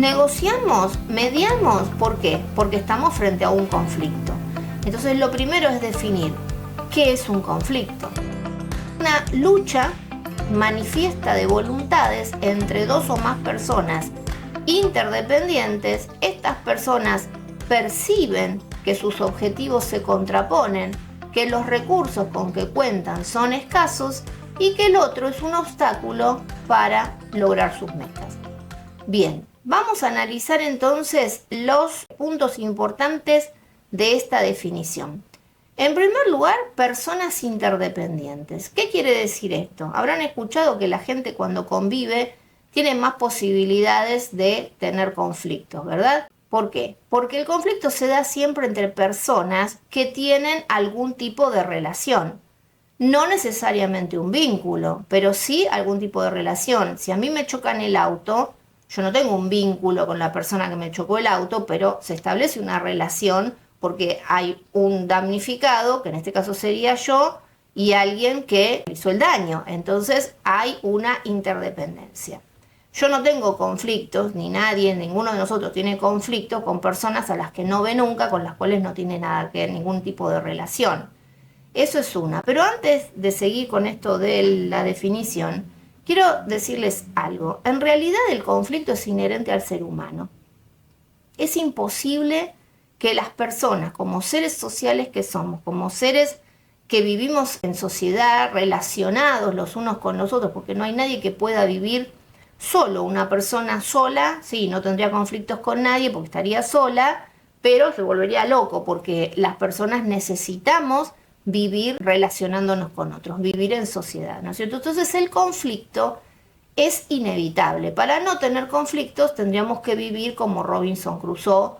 negociamos, mediamos. ¿Por qué? Porque estamos frente a un conflicto. Entonces lo primero es definir qué es un conflicto. Una lucha manifiesta de voluntades entre dos o más personas interdependientes. Estas personas perciben que sus objetivos se contraponen, que los recursos con que cuentan son escasos y que el otro es un obstáculo para lograr sus metas. Bien, vamos a analizar entonces los puntos importantes de esta definición. En primer lugar, personas interdependientes. ¿Qué quiere decir esto? Habrán escuchado que la gente cuando convive tiene más posibilidades de tener conflictos, ¿verdad? ¿Por qué? Porque el conflicto se da siempre entre personas que tienen algún tipo de relación. No necesariamente un vínculo, pero sí algún tipo de relación. Si a mí me chocan el auto, yo no tengo un vínculo con la persona que me chocó el auto, pero se establece una relación porque hay un damnificado, que en este caso sería yo, y alguien que hizo el daño. Entonces hay una interdependencia. Yo no tengo conflictos, ni nadie, ninguno de nosotros tiene conflictos con personas a las que no ve nunca, con las cuales no tiene nada que ver, ningún tipo de relación. Eso es una. Pero antes de seguir con esto de la definición, quiero decirles algo. En realidad el conflicto es inherente al ser humano. Es imposible que las personas, como seres sociales que somos, como seres que vivimos en sociedad, relacionados los unos con los otros, porque no hay nadie que pueda vivir solo. Una persona sola, sí, no tendría conflictos con nadie porque estaría sola, pero se volvería loco porque las personas necesitamos vivir relacionándonos con otros, vivir en sociedad, ¿no es cierto? Entonces el conflicto es inevitable. Para no tener conflictos tendríamos que vivir como Robinson Crusoe,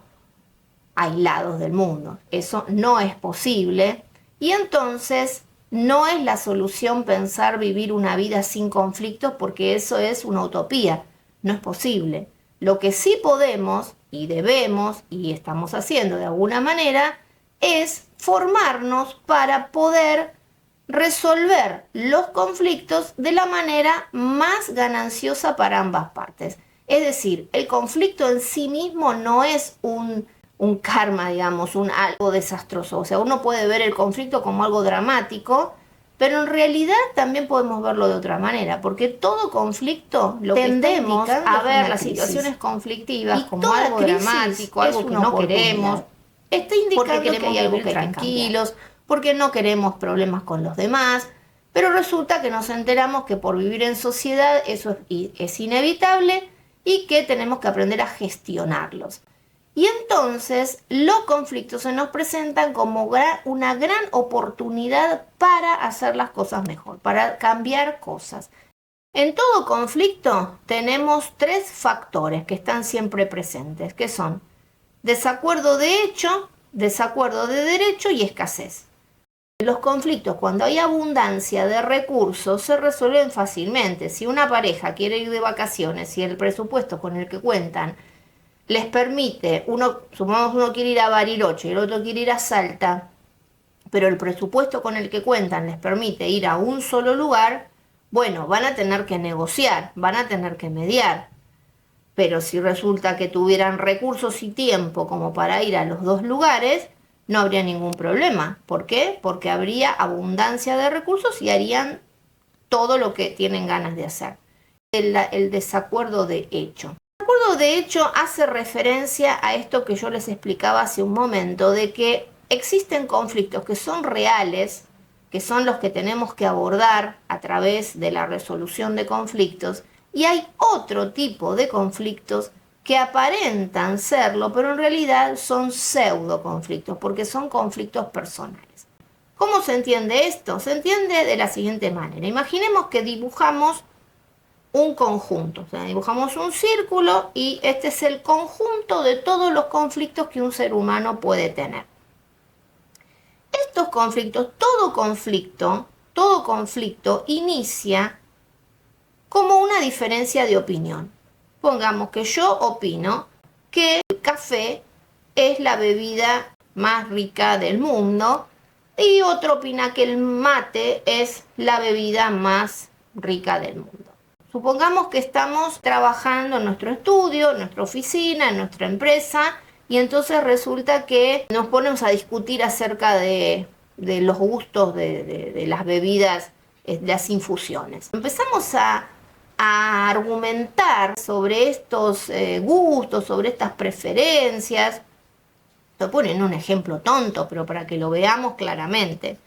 aislados del mundo. Eso no es posible y entonces no es la solución pensar vivir una vida sin conflictos porque eso es una utopía, no es posible. Lo que sí podemos y debemos y estamos haciendo de alguna manera es formarnos para poder resolver los conflictos de la manera más gananciosa para ambas partes. Es decir, el conflicto en sí mismo no es un karma, digamos, algo desastroso. O sea, uno puede ver el conflicto como algo dramático, pero en realidad también podemos verlo de otra manera, porque todo conflicto lo tendemos a ver las situaciones conflictivas como algo dramático, algo que no queremos. Está indicando que hay algo que tranquilos, porque no queremos problemas con los demás, pero resulta que nos enteramos que por vivir en sociedad eso es inevitable y que tenemos que aprender a gestionarlos. Y entonces los conflictos se nos presentan como una gran oportunidad para hacer las cosas mejor, para cambiar cosas. En todo conflicto tenemos tres factores que están siempre presentes, que son desacuerdo de hecho, desacuerdo de derecho y escasez. Los conflictos, cuando hay abundancia de recursos, se resuelven fácilmente. Si una pareja quiere ir de vacaciones y el presupuesto con el que cuentan les permite, supongamos uno quiere ir a Bariloche y el otro quiere ir a Salta, pero el presupuesto con el que cuentan les permite ir a un solo lugar, bueno, van a tener que negociar, van a tener que mediar. Pero si resulta que tuvieran recursos y tiempo como para ir a los dos lugares, no habría ningún problema. ¿Por qué? Porque habría abundancia de recursos y harían todo lo que tienen ganas de hacer. El desacuerdo de hecho. El desacuerdo de hecho hace referencia a esto que yo les explicaba hace un momento, de que existen conflictos que son reales, que son los que tenemos que abordar a través de la resolución de conflictos, y hay otro tipo de conflictos que aparentan serlo, pero en realidad son pseudo conflictos, porque son conflictos personales. ¿Cómo se entiende esto? Se entiende de la siguiente manera. Imaginemos que dibujamos un conjunto, o sea, dibujamos un círculo y este es el conjunto de todos los conflictos que un ser humano puede tener. Estos conflictos, todo conflicto inicia como una diferencia de opinión. Pongamos que yo opino que el café es la bebida más rica del mundo y otro opina que el mate es la bebida más rica del mundo. Supongamos que estamos trabajando en nuestro estudio, en nuestra oficina, en nuestra empresa, y entonces resulta que nos ponemos a discutir acerca de los gustos de las bebidas, de las infusiones. Empezamos a argumentar sobre estos gustos, sobre estas preferencias. Lo ponen un ejemplo tonto, pero para que lo veamos claramente.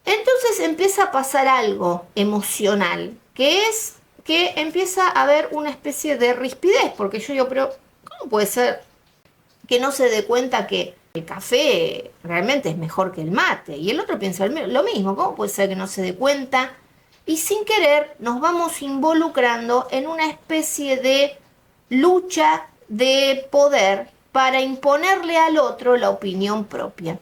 Entonces empieza a pasar algo emocional, que es que empieza a haber una especie de rispidez, porque yo digo, pero ¿cómo puede ser que no se dé cuenta que el café realmente es mejor que el mate? Y el otro piensa lo mismo, ¿cómo puede ser que no se dé cuenta? Y sin querer nos vamos involucrando en una especie de lucha de poder para imponerle al otro la opinión propia.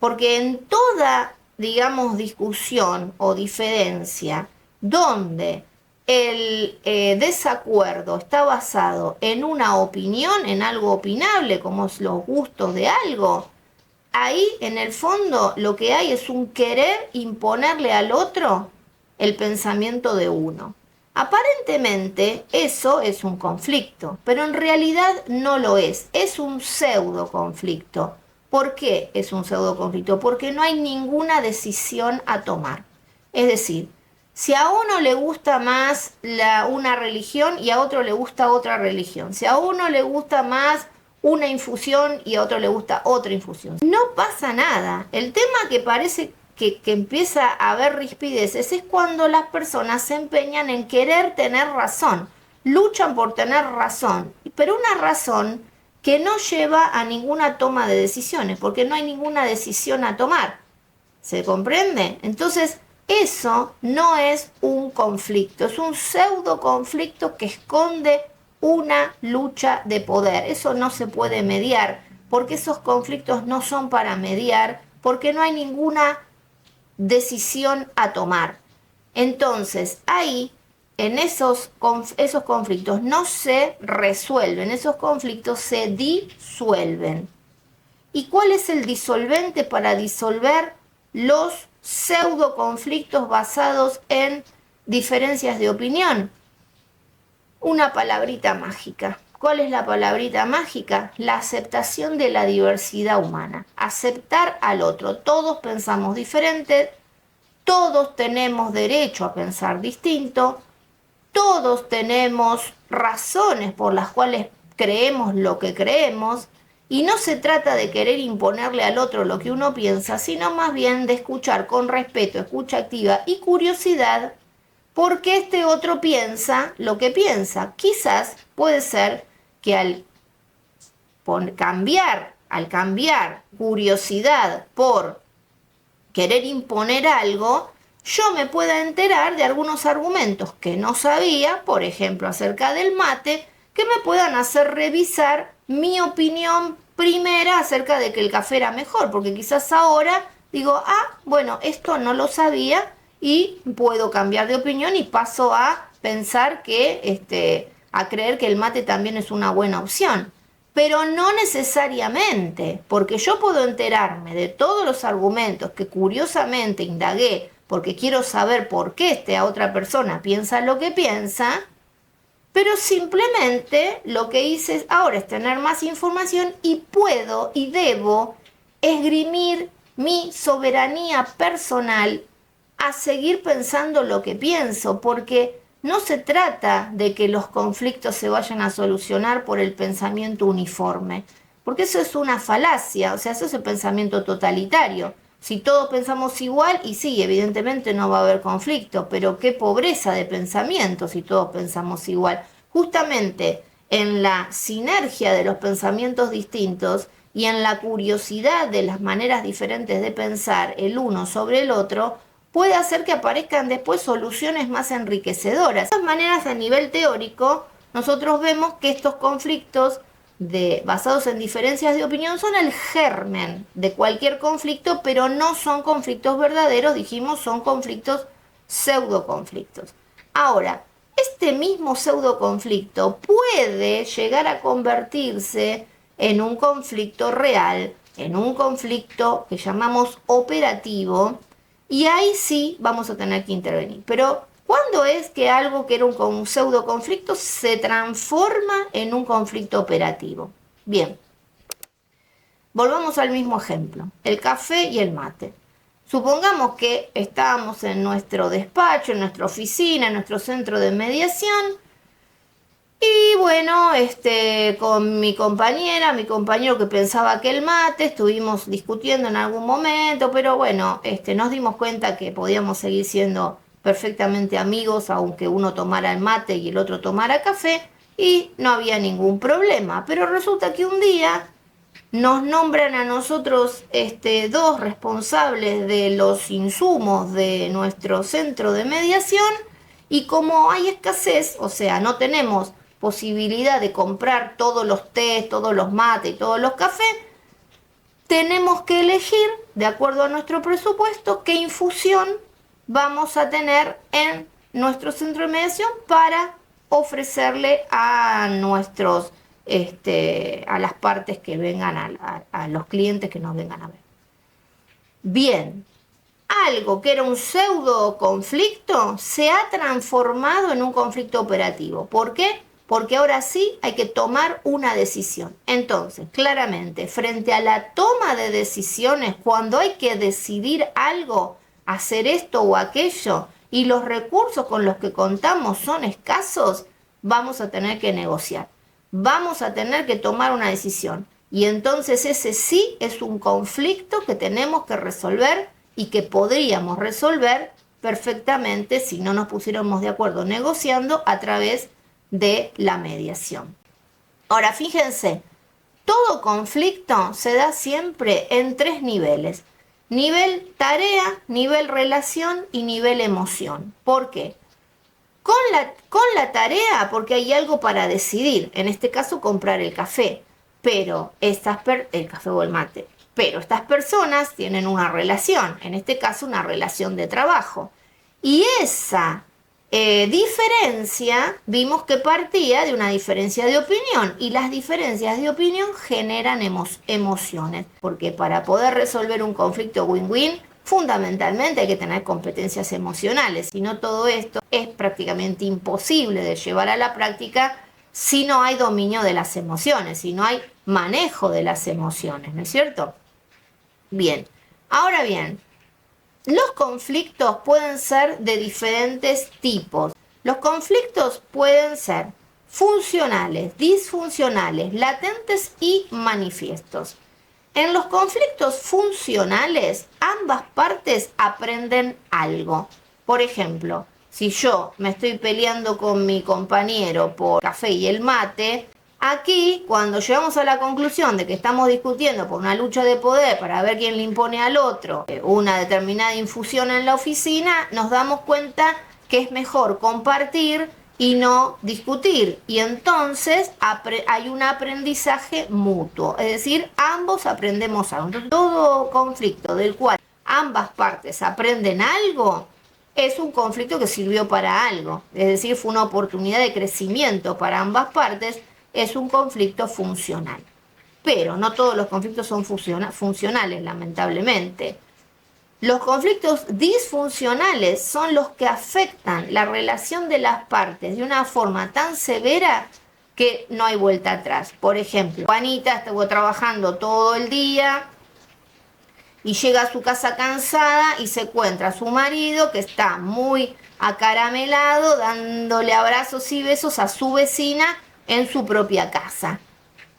Porque en toda, digamos, discusión o diferencia donde el desacuerdo está basado en una opinión, en algo opinable, como es los gustos de algo, ahí en el fondo lo que hay es un querer imponerle al otro el pensamiento de uno. Aparentemente eso es un conflicto, pero en realidad no lo es un pseudo conflicto. ¿Por qué es un pseudo conflicto? Porque no hay ninguna decisión a tomar. Es decir, si a uno le gusta más una religión y a otro le gusta otra religión, si a uno le gusta más una infusión y a otro le gusta otra infusión, no pasa nada. El tema que parece que empieza a haber rispideces es cuando las personas se empeñan en querer tener razón, luchan por tener razón, pero una razón que no lleva a ninguna toma de decisiones, porque no hay ninguna decisión a tomar. ¿Se comprende? Entonces, eso no es un conflicto, es un pseudo conflicto que esconde una lucha de poder. Eso no se puede mediar, porque esos conflictos no son para mediar, porque no hay ninguna decisión a tomar. Entonces, ahí, en esos conflictos no se resuelven, esos conflictos se disuelven. ¿Y cuál es el disolvente para disolver los pseudo conflictos basados en diferencias de opinión? Una palabrita mágica. ¿Cuál es la palabrita mágica? La aceptación de la diversidad humana. Aceptar al otro. Todos pensamos diferente, todos tenemos derecho a pensar distinto, todos tenemos razones por las cuales creemos lo que creemos, y no se trata de querer imponerle al otro lo que uno piensa, sino más bien de escuchar con respeto, escucha activa y curiosidad por qué este otro piensa lo que piensa. Quizás puede ser que al cambiar curiosidad por querer imponer algo, yo me pueda enterar de algunos argumentos que no sabía, por ejemplo, acerca del mate, que me puedan hacer revisar mi opinión primera acerca de que el café era mejor, porque quizás ahora digo, bueno, esto no lo sabía y puedo cambiar de opinión y paso a pensar a creer que el mate también es una buena opción. Pero no necesariamente, porque yo puedo enterarme de todos los argumentos que curiosamente indagué, porque quiero saber por qué esta otra persona piensa lo que piensa, pero simplemente lo que hice ahora es tener más información y puedo y debo esgrimir mi soberanía personal a seguir pensando lo que pienso, porque no se trata de que los conflictos se vayan a solucionar por el pensamiento uniforme, porque eso es una falacia, o sea, eso es el pensamiento totalitario. Si todos pensamos igual, y sí, evidentemente no va a haber conflicto, pero qué pobreza de pensamiento si todos pensamos igual. Justamente en la sinergia de los pensamientos distintos y en la curiosidad de las maneras diferentes de pensar el uno sobre el otro, puede hacer que aparezcan después soluciones más enriquecedoras. De todas maneras, a nivel teórico, nosotros vemos que estos conflictos basados en diferencias de opinión son el germen de cualquier conflicto, pero no son conflictos verdaderos, dijimos, son conflictos pseudoconflictos. Ahora, este mismo pseudoconflicto puede llegar a convertirse en un conflicto real, en un conflicto que llamamos operativo, y ahí sí vamos a tener que intervenir. Pero ¿Cuándo es que algo que era un pseudo conflicto se transforma en un conflicto operativo? Bien, volvamos al mismo ejemplo, el café y el mate. Supongamos que estábamos en nuestro despacho, en nuestra oficina, en nuestro centro de mediación, y bueno, con mi compañera, mi compañero que pensaba que el mate, estuvimos discutiendo en algún momento, pero bueno, nos dimos cuenta que podíamos seguir siendo perfectamente amigos, aunque uno tomara el mate y el otro tomara café, y no había ningún problema. Pero resulta que un día nos nombran a nosotros dos responsables de los insumos de nuestro centro de mediación, y como hay escasez, o sea, no tenemos posibilidad de comprar todos los tés, todos los mates y todos los cafés, tenemos que elegir, de acuerdo a nuestro presupuesto, qué infusión vamos a tener en nuestro centro de mediación para ofrecerle a nuestros a las partes que vengan, a los clientes que nos vengan a ver. Bien, algo que era un pseudo conflicto se ha transformado en un conflicto operativo. ¿Por qué? Porque ahora sí hay que tomar una decisión. Entonces, claramente, frente a la toma de decisiones, cuando hay que decidir algo, hacer esto o aquello, y los recursos con los que contamos son escasos, vamos a tener que negociar. Vamos a tener que tomar una decisión. Y entonces ese sí es un conflicto que tenemos que resolver y que podríamos resolver perfectamente si no nos pusiéramos de acuerdo negociando a través de la mediación. Ahora, fíjense, todo conflicto se da siempre en 3 niveles. Nivel tarea, nivel relación y nivel emoción. ¿Por qué? Con la tarea, porque hay algo para decidir, en este caso comprar el café, pero el café o el mate, pero estas personas tienen una relación, en este caso una relación de trabajo, y esa diferencia, vimos que partía de una diferencia de opinión, y las diferencias de opinión generan emociones, porque para poder resolver un conflicto win-win, fundamentalmente hay que tener competencias emocionales, si no todo esto es prácticamente imposible de llevar a la práctica si no hay dominio de las emociones, si no hay manejo de las emociones, ¿no es cierto? Bien, ahora bien, los conflictos pueden ser de diferentes tipos. Los conflictos pueden ser funcionales, disfuncionales, latentes y manifiestos. En los conflictos funcionales, ambas partes aprenden algo. Por ejemplo, si yo me estoy peleando con mi compañero por el café y el mate, aquí, cuando llegamos a la conclusión de que estamos discutiendo por una lucha de poder para ver quién le impone al otro una determinada infusión en la oficina, nos damos cuenta que es mejor compartir y no discutir, y entonces hay un aprendizaje mutuo, es decir, ambos aprendemos algo. Entonces, todo conflicto del cual ambas partes aprenden algo es un conflicto que sirvió para algo, es decir, fue una oportunidad de crecimiento para ambas partes, es un conflicto funcional. Pero no todos los conflictos son funcionales, lamentablemente. Los conflictos disfuncionales son los que afectan la relación de las partes de una forma tan severa que no hay vuelta atrás. Por ejemplo, Juanita estuvo trabajando todo el día y llega a su casa cansada y se encuentra a su marido que está muy acaramelado, dándole abrazos y besos a su vecina en su propia casa.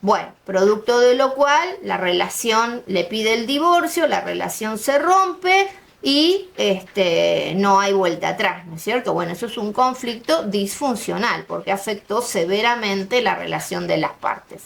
Bueno, producto de lo cual la relación le pide el divorcio, la relación se rompe y no hay vuelta atrás, ¿no es cierto? Bueno, eso es un conflicto disfuncional porque afectó severamente la relación de las partes.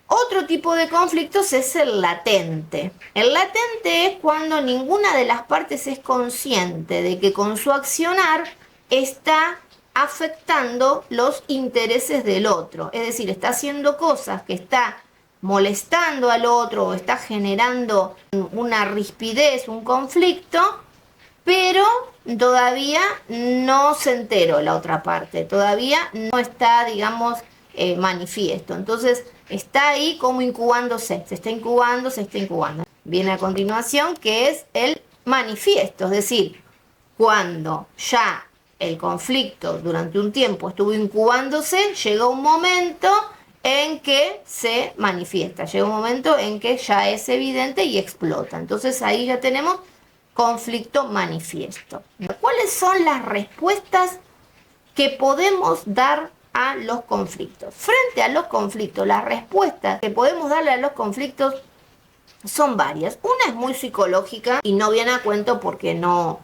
Otro tipo de conflictos es el latente. El latente es cuando ninguna de las partes es consciente de que con su accionar está afectando los intereses del otro, es decir, está haciendo cosas que está molestando al otro o está generando una rispidez, un conflicto, pero todavía no se enteró la otra parte, todavía no está, digamos, manifiesto. Entonces está ahí como incubándose, se está incubando. Viene a continuación que es el manifiesto, es decir, Cuando ya el conflicto durante un tiempo estuvo incubándose, llega un momento en que se manifiesta, llega un momento en que ya es evidente y explota. Entonces ahí ya tenemos conflicto manifiesto. ¿Cuáles son las respuestas que podemos dar a los conflictos? Frente a los conflictos, las respuestas que podemos darle a los conflictos son varias. Una es muy psicológica y no viene a cuento porque no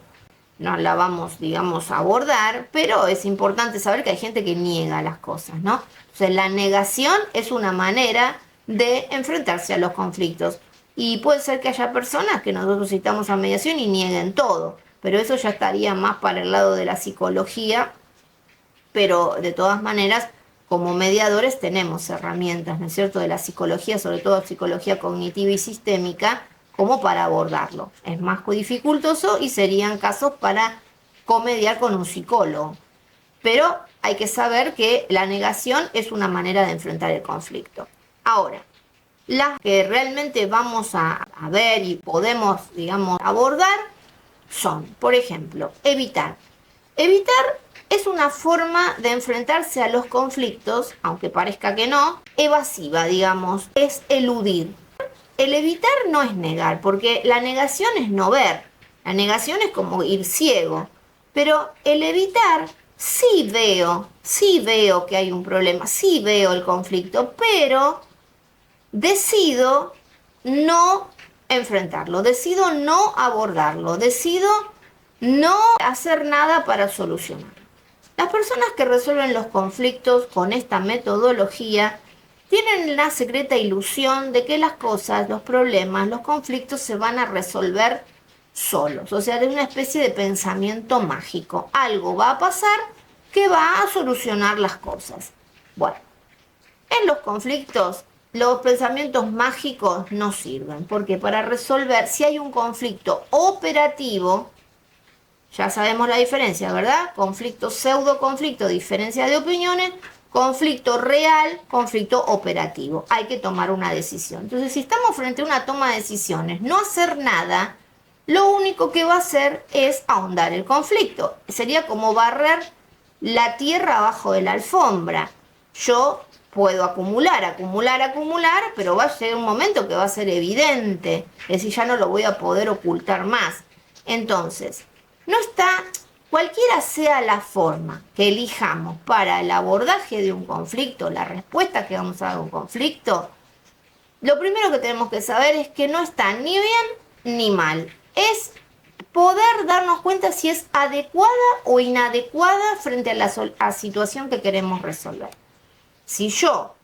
la vamos, digamos, a abordar, pero es importante saber que hay gente que niega las cosas, ¿no? Entonces, la negación es una manera de enfrentarse a los conflictos. Y puede ser que haya personas que nosotros citamos a mediación y nieguen todo, pero eso ya estaría más para el lado de la psicología, pero de todas maneras, como mediadores tenemos herramientas, ¿no es cierto?, de la psicología, sobre todo psicología cognitiva y sistémica, como para abordarlo. Es más dificultoso y serían casos para comediar con un psicólogo. Pero hay que saber que la negación es una manera de enfrentar el conflicto. Ahora, las que realmente vamos a ver y podemos, digamos, abordar son, por ejemplo, evitar. Evitar es una forma de enfrentarse a los conflictos, aunque parezca que no, evasiva, digamos, es eludir. El evitar no es negar, porque la negación es no ver. La negación es como ir ciego. Pero el evitar, sí veo que hay un problema, sí veo el conflicto, pero decido no enfrentarlo, decido no abordarlo, decido no hacer nada para solucionarlo. Las personas que resuelven los conflictos con esta metodología tienen la secreta ilusión de que las cosas, los problemas, los conflictos se van a resolver solos. O sea, de una especie de pensamiento mágico. Algo va a pasar que va a solucionar las cosas. Bueno, en los conflictos los pensamientos mágicos no sirven, porque para resolver, si hay un conflicto operativo, ya sabemos la diferencia, ¿verdad? Conflicto, pseudo conflicto, diferencia de opiniones, conflicto real, conflicto operativo. Hay que tomar una decisión. Entonces, si estamos frente a una toma de decisiones, no hacer nada, lo único que va a hacer es ahondar el conflicto. Sería como barrer la tierra abajo de la alfombra. Yo puedo acumular, pero va a llegar un momento que va a ser evidente. Es decir, ya no lo voy a poder ocultar más. Entonces, no está, cualquiera sea la forma que elijamos para el abordaje de un conflicto, la respuesta que vamos a dar a un conflicto, lo primero que tenemos que saber es que no está ni bien ni mal. Es poder darnos cuenta si es adecuada o inadecuada frente a la situación que queremos resolver. Si yo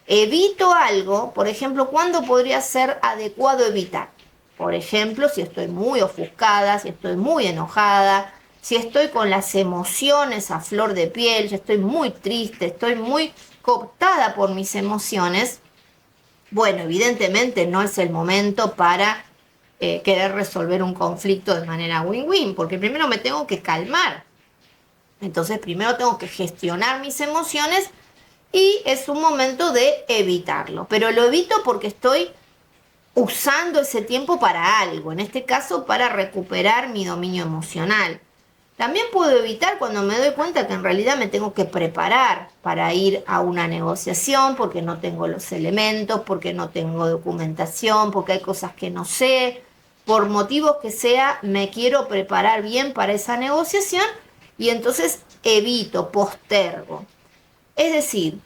evito algo, por ejemplo, ¿cuándo podría ser adecuado evitar? Por ejemplo, si estoy muy ofuscada, si estoy muy enojada, si estoy con las emociones a flor de piel, si estoy muy triste, estoy muy cooptada por mis emociones, bueno, evidentemente no es el momento para querer resolver un conflicto de manera win-win, porque primero me tengo que calmar. Entonces, primero tengo que gestionar mis emociones y es un momento de evitarlo. Pero lo evito porque estoy usando ese tiempo para algo, en este caso para recuperar mi dominio emocional. También puedo evitar cuando me doy cuenta que en realidad me tengo que preparar para ir a una negociación porque no tengo los elementos, porque no tengo documentación, porque hay cosas que no sé. Por motivos que sea, me quiero preparar bien para esa negociación y entonces evito, postergo. Es decir,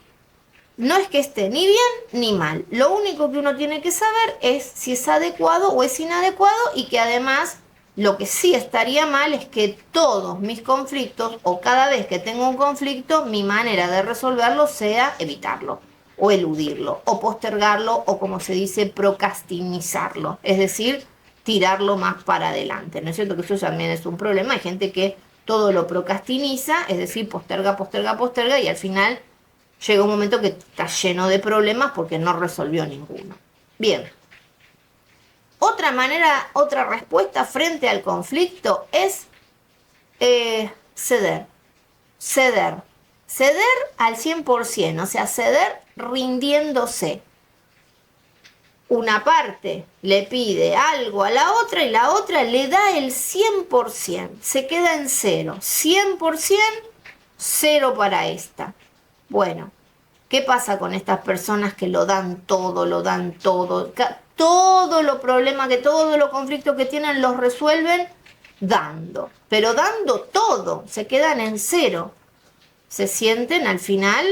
no es que esté ni bien ni mal. Lo único que uno tiene que saber es si es adecuado o es inadecuado y que además lo que sí estaría mal es que todos mis conflictos o cada vez que tengo un conflicto, mi manera de resolverlo sea evitarlo o eludirlo o postergarlo o como se dice procrastinizarlo. Es decir, tirarlo más para adelante. ¿No es cierto que eso también es un problema? Hay gente que todo lo procrastiniza, es decir, posterga y al final llega un momento que está lleno de problemas porque no resolvió ninguno. Bien. Otra manera, otra respuesta frente al conflicto es ceder. Ceder. Ceder al 100%, o sea, ceder rindiéndose. una parte le pide algo a la otra y la otra le da el 100%, se queda en cero, 100%, cero para esta. Bueno, ¿qué pasa con estas personas que lo dan todo, todo lo problema que todos los conflictos que tienen los resuelven dando, pero dando todo, se quedan en cero, se sienten al final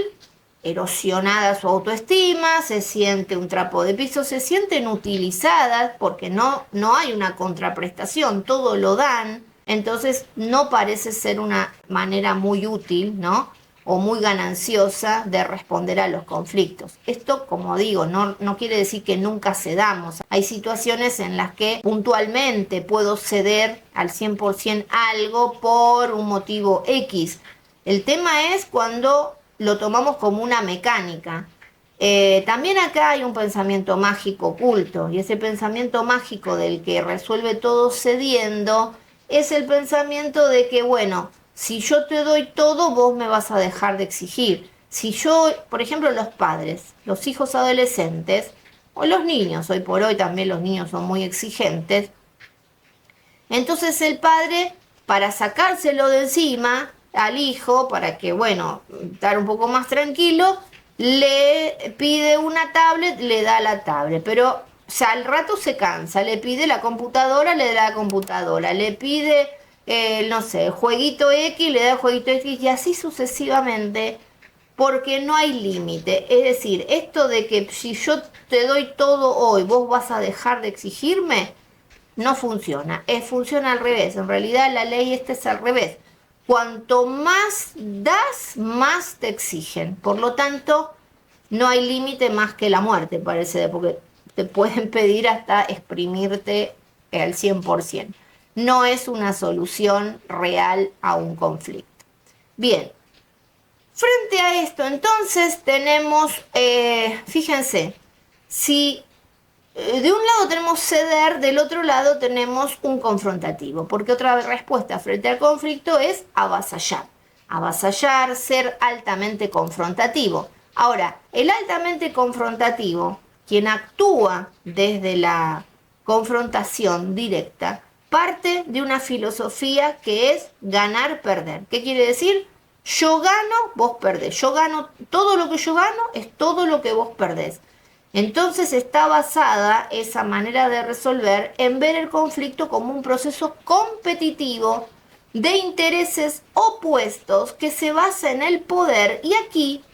erosionada su autoestima, se siente un trapo de piso, se sienten utilizadas porque no hay una contraprestación, todo lo dan, entonces no parece ser una manera muy útil, ¿no? O muy gananciosa de responder a los conflictos. Esto, como digo, no quiere decir que nunca cedamos. Hay situaciones en las que puntualmente puedo ceder al 100% algo por un motivo X. El tema es cuando lo tomamos como una mecánica. También acá hay un pensamiento mágico oculto, y ese pensamiento mágico del que resuelve todo cediendo es el pensamiento de que, bueno, si yo te doy todo, vos me vas a dejar de exigir. Si yo, por ejemplo, los padres, los hijos adolescentes, o los niños, hoy por hoy también los niños son muy exigentes, entonces el padre, para sacárselo de encima al hijo, para que, bueno, estar un poco más tranquilo, le pide una tablet, le da la tablet, pero o sea, al rato se cansa, le pide la computadora, le da la computadora, le pide, no sé, jueguito X, le da el jueguito X, y así sucesivamente, porque no hay límite. Es decir, esto de que si yo te doy todo hoy, vos vas a dejar de exigirme, no funciona, funciona al revés. En realidad la ley es al revés. Cuanto más das, más te exigen. Por lo tanto, no hay límite más que la muerte, parece, porque te pueden pedir hasta exprimirte al 100%. No es una solución real a un conflicto. Bien, frente a esto, entonces tenemos, fíjense, si de un lado tenemos ceder, del otro lado tenemos un confrontativo, porque otra respuesta frente al conflicto es avasallar. Avasallar, ser altamente confrontativo. Ahora, el altamente confrontativo, quien actúa desde la confrontación directa, parte de una filosofía que es ganar-perder. ¿Qué quiere decir? Yo gano, vos perdés. Yo gano, todo lo que yo gano es todo lo que vos perdés. Entonces está basada esa manera de resolver en ver el conflicto como un proceso competitivo de intereses opuestos que se basa en el poder, y aquí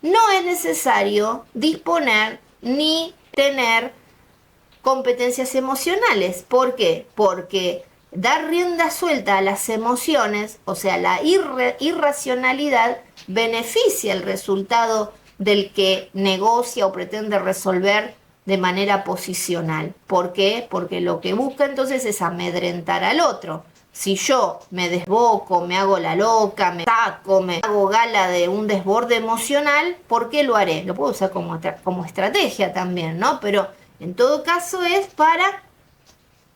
no es necesario disponer ni tener competencias emocionales. ¿Por qué? Porque dar rienda suelta a las emociones, o sea, la irracionalidad, beneficia el resultado del que negocia o pretende resolver de manera posicional. ¿Por qué? Porque lo que busca entonces es amedrentar al otro. Si yo me desboco, me hago la loca, me saco, me hago gala de un desborde emocional, ¿por qué lo haré? Lo puedo usar como estrategia también, ¿no? Pero en todo caso es para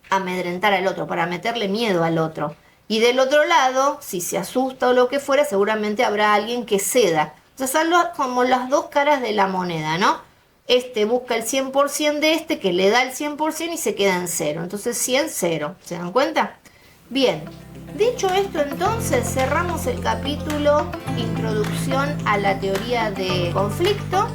amedrentar al otro, para meterle miedo al otro. Y del otro lado, si se asusta o lo que fuera, seguramente habrá alguien que ceda. O sea, son como las dos caras de la moneda, ¿no? Este busca el 100% de este, que le da el 100% y se queda en cero. Entonces 100, 0. ¿Se dan cuenta? Bien, dicho esto, entonces cerramos el capítulo Introducción a la teoría de conflicto.